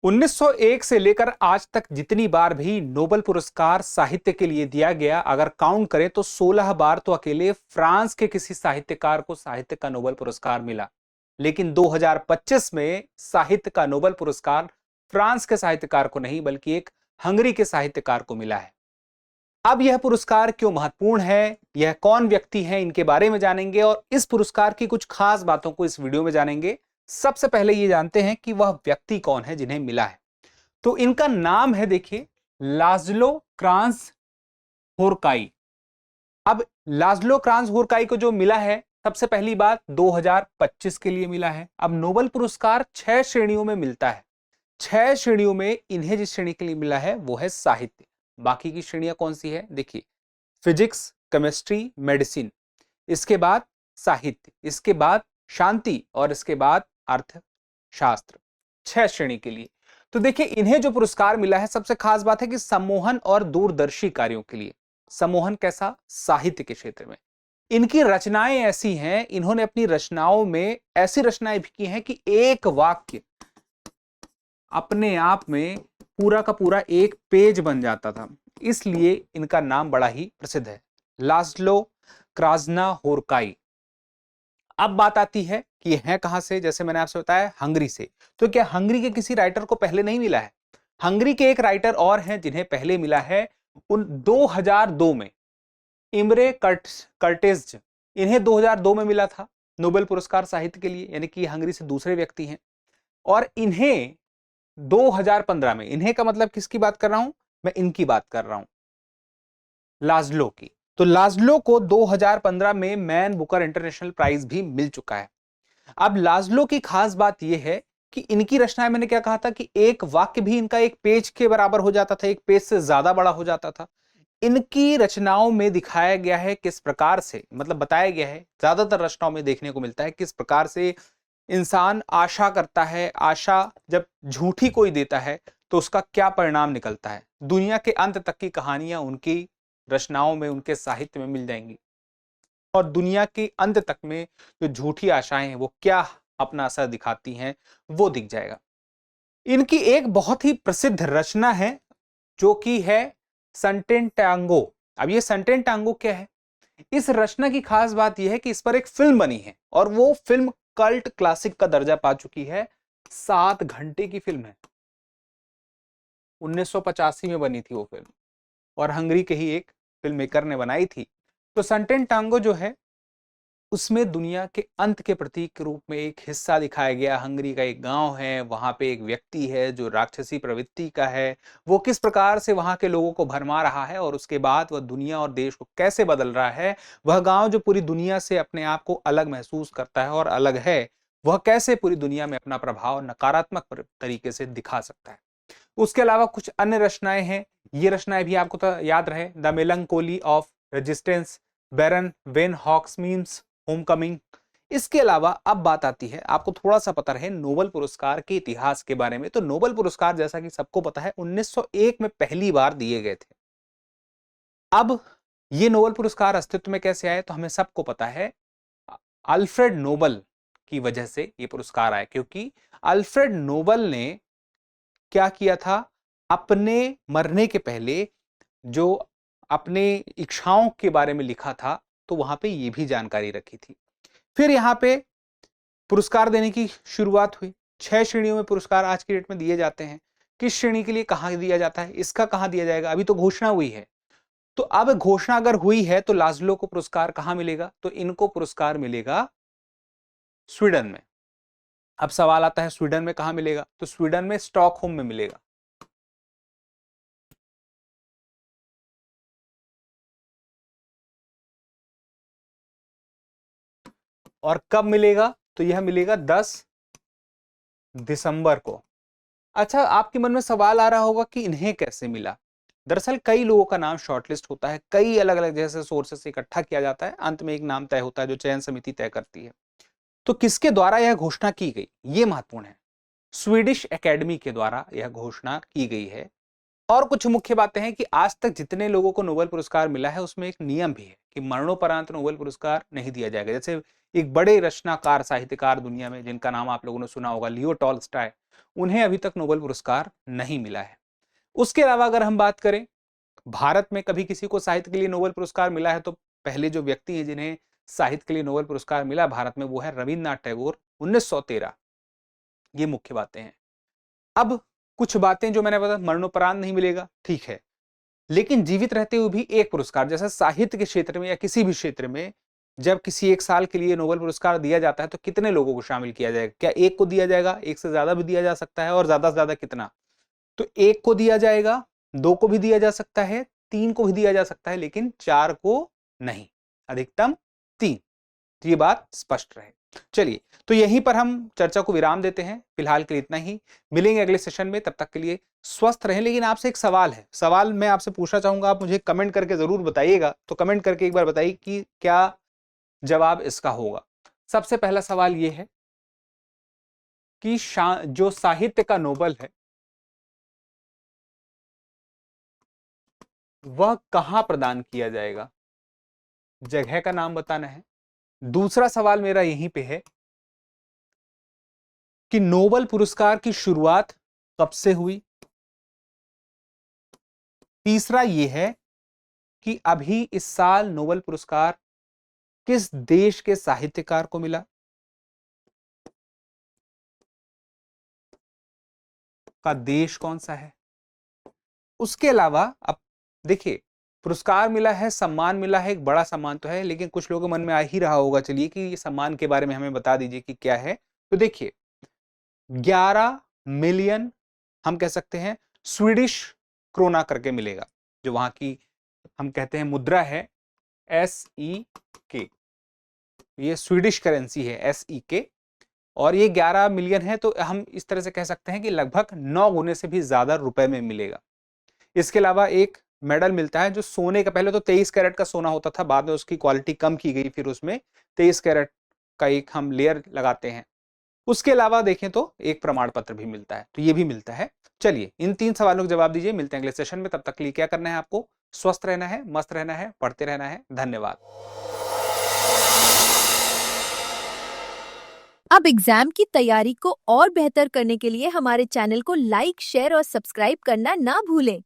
1901 से लेकर आज तक जितनी बार भी नोबेल पुरस्कार साहित्य के लिए दिया गया, अगर काउंट करें तो 16 बार तो अकेले फ्रांस के किसी साहित्यकार को साहित्य का नोबेल पुरस्कार मिला। लेकिन 2025 में साहित्य का नोबेल पुरस्कार फ्रांस के साहित्यकार को नहीं बल्कि एक हंगरी के साहित्यकार को मिला है। अब यह पुरस्कार क्यों महत्वपूर्ण है, यह कौन व्यक्ति है, इनके बारे में जानेंगे और इस पुरस्कार की कुछ खास बातों को इस वीडियो में जानेंगे। सबसे पहले ये जानते हैं कि वह व्यक्ति कौन है जिन्हें मिला है। तो इनका नाम है, देखिए, लाज़लो क्रांस होरकाई। अब लाज़लो क्रांस होरकाई को जो मिला है, सबसे पहली बात 2025 के लिए मिला है। अब नोबेल पुरस्कार 6 श्रेणियों में मिलता है। 6 श्रेणियों में इन्हें जिस श्रेणी के लिए मिला है वो है साहित्य। बाकी की श्रेणियां कौन सी है, देखिए, फिजिक्स, केमिस्ट्री, मेडिसिन, इसके बाद साहित्य, इसके बाद शांति और इसके बाद अर्थशास्त्र। 6 श्रेणी के लिए। तो देखिए, इन्हें जो पुरस्कार मिला है, सबसे खास बात है कि सम्मोहन और दूरदर्शी कार्यों के लिए। सम्मोहन कैसा, साहित्य के क्षेत्र में। इनकी रचनाएं ऐसी हैं, इन्होंने अपनी रचनाओं में ऐसी रचनाएं भी की हैं कि एक वाक्य अपने आप में पूरा का पूरा एक पेज बन जाता था। इसलिए इनका नाम बड़ा ही प्रसिद्ध है, लाज़लो क्राजना होरकाई। अब बात आती है कि ये है कहां से। जैसे मैंने आपसे बताया, हंगरी से। तो क्या हंगरी के किसी राइटर को पहले नहीं मिला है? हंगरी के एक राइटर और हैं जिन्हें पहले मिला है, उन 2002 में, इमरे कर्टेज। इन्हें 2002 में मिला था नोबेल पुरस्कार साहित्य के लिए, यानी कि हंगरी से दूसरे व्यक्ति हैं। और इन्हें 2015 में, इन्हें का मतलब किसकी बात कर रहा हूं मैं, इनकी बात कर रहा हूं, लाज़लो की। तो लाज़लो को 2015 में मैन बुकर इंटरनेशनल प्राइज भी मिल चुका है। अब लाज़लो की खास बात यह है कि इनकी रचनाएं, मैंने क्या कहा था कि एक वाक्य भी इनका एक पेज के बराबर हो जाता था, एक पेज से ज्यादा बड़ा हो जाता था। इनकी रचनाओं में दिखाया गया है किस प्रकार से, मतलब बताया गया है, ज्यादातर रचनाओं में देखने को मिलता है किस प्रकार से इंसान आशा करता है, आशा जब झूठी कोई देता है तो उसका क्या परिणाम निकलता है। दुनिया के अंत तक की कहानियां उनकी रचनाओं में, उनके साहित्य में मिल जाएंगी। और दुनिया के अंत तक में जो झूठी आशाएं हैं वो क्या अपना असर दिखाती हैं, वो दिख जाएगा। इनकी एक बहुत ही प्रसिद्ध रचना है जो कि है संटेंटांगो। अब ये संटेंटांगो क्या है? इस रचना की खास बात यह है कि इस पर एक फिल्म बनी है और वो फिल्म कल्ट क्लासिक का दर्जा पा चुकी है। 7 घंटे की फिल्म है। 1985 में बनी थी वो फिल्म और हंगरी के ही एक फिल्म मेकर ने बनाई थी। तो संटेंटांगो जो है, उसमें दुनिया के अंत के प्रतीक के रूप में एक हिस्सा दिखाया गया। हंगरी का एक गांव है, वहां पे एक व्यक्ति है जो राक्षसी प्रवृत्ति का है, वो किस प्रकार से वहां के लोगों को भरमा रहा है और उसके बाद वह दुनिया और देश को कैसे बदल रहा है। वह गांव जो पूरी दुनिया से अपने आप को अलग महसूस करता है और अलग है, वह कैसे पूरी दुनिया में अपना प्रभाव नकारात्मक तरीके से दिखा सकता है। उसके अलावा कुछ अन्य रचनाएं हैं। ये रचनाएं भी आपको तो याद रहे, the melancholy of resistance, Baron Wenckheim's homecoming. इसके अलावा अब बात आती है, आपको थोड़ा सा पता रहे नोबेल पुरस्कार के इतिहास के बारे में। तो नोबेल पुरस्कार, जैसा कि सबको पता है, 1901 में पहली बार दिए गए थे। अब ये नोबेल पुरस्कार अस्तित्व में कैसे आए, तो हमें सबको पता है, अल्फ्रेड नोबेल की वजह से ये पुरस्कार आया। क्योंकि अल्फ्रेड नोबेल ने क्या किया था, अपने मरने के पहले जो अपने इच्छाओं के बारे में लिखा था, तो वहां पे ये भी जानकारी रखी थी। फिर यहां पे पुरस्कार देने की शुरुआत हुई। 6 श्रेणियों में पुरस्कार आज की डेट में दिए जाते हैं। किस श्रेणी के लिए कहां दिया जाता है, इसका कहां दिया जाएगा, अभी तो घोषणा हुई है। तो अब घोषणा अगर हुई है तो लाज़लो को पुरस्कार कहां मिलेगा, तो इनको पुरस्कार मिलेगा स्वीडन में। अब सवाल आता है स्वीडन में कहां मिलेगा, तो स्वीडन में स्टॉकहोम में मिलेगा। और कब मिलेगा, तो यह मिलेगा 10 दिसंबर को। अच्छा, आपके मन में सवाल आ रहा होगा कि इन्हें कैसे मिला। दरअसल कई लोगों का नाम शॉर्टलिस्ट होता है, कई अलग अलग जैसे सोर्सेस से इकट्ठा किया जाता है, अंत में एक नाम तय होता है जो चयन समिति तय करती है। तो किसके द्वारा यह घोषणा की गई, यह महत्वपूर्ण है। स्वीडिश एकेडमी के द्वारा यह घोषणा की गई है और कुछ मुख्य बातें हैं कि आज तक जितने लोगों को नोबेल पुरस्कार मिला है उसमें एक नियम भी है कि मरणोपरांत नोबेल पुरस्कार नहीं दिया जाएगा। जैसे एक बड़े रचनाकार साहित्यकार दुनिया में जिनका नाम आप लोगों ने सुना होगा, लियो टॉल्स्टॉय, उन्हें अभी तक नोबेल पुरस्कार नहीं मिला है। उसके अलावा अगर हम बात करें भारत में कभी किसी को साहित्य के लिए नोबेल पुरस्कार मिला है तो पहले जो व्यक्ति हैं जिन्हें साहित्य के लिए नोबेल पुरस्कार मिला भारत में वो है रविन्द्रनाथ टैगोर, 1913। ये मुख्य बातें हैं। अब कुछ बातें जो मैंने बताया, मरणोपरांत नहीं मिलेगा, ठीक है, लेकिन जीवित रहते हुए भी एक पुरस्कार, जैसे साहित्य के क्षेत्र में या किसी भी क्षेत्र में जब किसी एक साल के लिए नोबेल पुरस्कार दिया जाता है तो कितने लोगों को शामिल किया जाएगा? क्या एक को दिया जाएगा? एक से ज्यादा भी दिया जा सकता है, और ज्यादा से ज्यादा कितना? तो एक को दिया जाएगा, दो को भी दिया जा सकता है, तीन को भी दिया जा सकता है, लेकिन चार को नहीं, अधिकतम तीन। तो ये बात स्पष्ट रहे। चलिए, तो यहीं पर हम चर्चा को विराम देते हैं। फिलहाल के लिए इतना ही, मिलेंगे अगले सेशन में, तब तक के लिए स्वस्थ रहें। लेकिन आपसे एक सवाल है, सवाल मैं आपसे पूछना चाहूंगा, आप मुझे कमेंट करके जरूर बताइएगा। तो कमेंट करके एक बार बताइए कि क्या जवाब इसका होगा। सबसे पहला सवाल यह है कि जो साहित्य का नोबेल है वह कहां प्रदान किया जाएगा? जगह का नाम बताना है। दूसरा सवाल मेरा यहीं पे है कि नोबेल पुरस्कार की शुरुआत कब से हुई? तीसरा यह है कि अभी इस साल नोबेल पुरस्कार किस देश के साहित्यकार को मिला? का देश कौन सा है? उसके अलावा अब देखिए, पुरस्कार मिला है, सम्मान मिला है, एक बड़ा सम्मान तो है, लेकिन कुछ लोगों के मन में आ ही रहा होगा, चलिए कि ये सम्मान के बारे में हमें बता दीजिए कि क्या है। तो देखिए, 11 मिलियन हम कह सकते हैं स्वीडिश क्रोना करके मिलेगा, जो वहां की हम कहते हैं मुद्रा है SEK, ये स्वीडिश करेंसी है SEK, और ये 11 मिलियन है, तो हम इस तरह से कह सकते हैं कि लगभग 9 गुने से भी ज्यादा रुपए में मिलेगा। इसके अलावा एक मेडल मिलता है जो सोने का, पहले तो 23 कैरेट का सोना होता था, बाद में उसकी क्वालिटी कम की गई, फिर उसमें 23 कैरेट का एक हम लेयर लगाते हैं। उसके अलावा देखें तो एक प्रमाण पत्र भी मिलता है, तो ये भी मिलता है। चलिए, इन 3 सवालों के जवाब दीजिए। मिलते हैं अगले सेशन में, तब तक के लिए क्या करना है आपको? स्वस्थ रहना है, मस्त रहना है, पढ़ते रहना है। धन्यवाद। अब एग्जाम की तैयारी को और बेहतर करने के लिए हमारे चैनल को लाइक, शेयर और सब्सक्राइब करना ना भूलें।